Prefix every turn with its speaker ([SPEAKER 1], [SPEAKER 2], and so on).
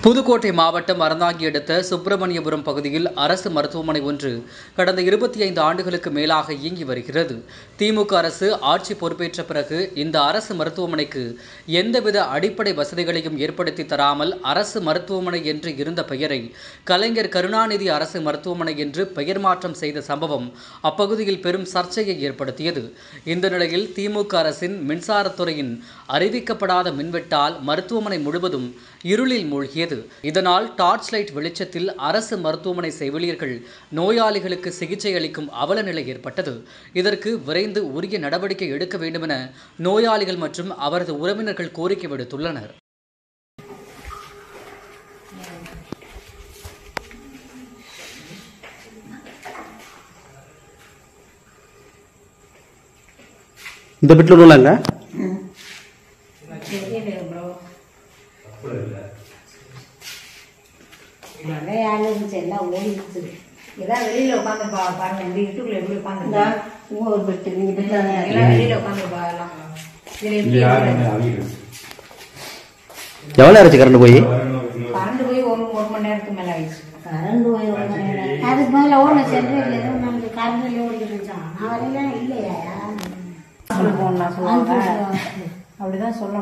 [SPEAKER 1] புதுக்கோட்டை மாவட்டம் அறந்தாங்கி அடுத்த சுப்பிரமணியபுரம் பகுதியில் அரசு மருத்துவமனை ஒன்று கடந்த 25 ஆண்டுகளுக்கு மேலாக இயங்கி வருகிறது. திமுக அரசு ஆட்சி பொறுப்பேற்ற பிறகு இந்த அரசு மருத்துவமனைக்கு எந்தவித அடிப்படை வசதிகளையும் ஏற்படுத்தி தராமல் அரசு மருத்துவமனை என்று இருந்த பெயரை கலைஞர் கருணாநிதி அரசு மருத்துவமனை என்று பெயர் மாற்றம் செய்த சம்பவம் அப்பகுதியில் பெரும் சர்ச்சையை ஏற்படுத்தியது. இந்த நிலையில் திமுக அரசின் மின்சாரத்துறையின் அறிவிக்கப்படாத மின்வெட்டால் மருத்துவமனை முழுவதும் இருளில் மூழ்கியது. இதனால் டார்ச் லைட் வெளிச்சத்தில் அரசு மருத்துவமனை செவிலியர்கள் நோயாளிகளுக்கு சிகிச்சை அளிக்கும் அவல நிலை ஏற்பட்டது. இதற்கு விரைந்து உரிய நடவடிக்கை எடுக்க வேண்டுமென நோயாளிகள் மற்றும் அவரது உறவினர்கள் கோரிக்கை விடுத்துள்ளனர்.
[SPEAKER 2] இந்த பெட்ல உள்ளாங்க
[SPEAKER 3] எல்லாம் ஓடிடுச்சு. ஏதாவது வெளியில உட்காந்து பாருங்க. இந்த வீட்டுக்குள்ள எப்படி உட்காந்து ஒரு பெட்டு எல்லாம் வெளியில உட்காந்து பாக்கலாம்.
[SPEAKER 2] எவ்வளவு ஆச்சு கரண்ட் போய்?
[SPEAKER 3] கரண்ட் போய் ஒரு மணி நேரத்துக்கு மேல ஆயிடுச்சு.
[SPEAKER 4] கரண்ட் போய் 1 மணி நேரம். அதுக்கு மேல ஓன சென்ட்ரல் ஏதோ நமக்கு கரண்ட் ஓடிக்கிட்டு இருந்துச்சான். நான் வரல இல்லையா?
[SPEAKER 3] சொல்லுங்க அப்படிதான் சொல்லணும்.